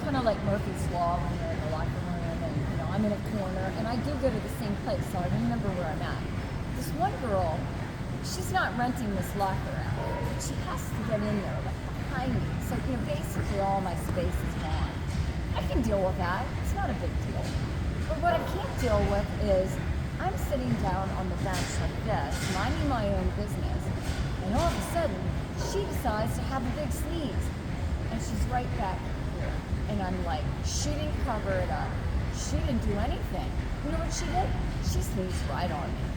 kind of like Murphy's Law when you're in the locker room, and I'm in a corner, and I do go to the same place, so I remember where I'm at. This one girl, she's not renting this locker out, but she has to get in there like behind me. So basically all my space is gone. I can deal with that. It's not a big deal. But what I can't deal with is I'm sitting down on the bench like this, minding my own business, and all of a sudden she decides to have a big sneeze, and she's right back here. And I'm like, she didn't cover it up. She didn't do anything. You know what she did? She sneezed right on me.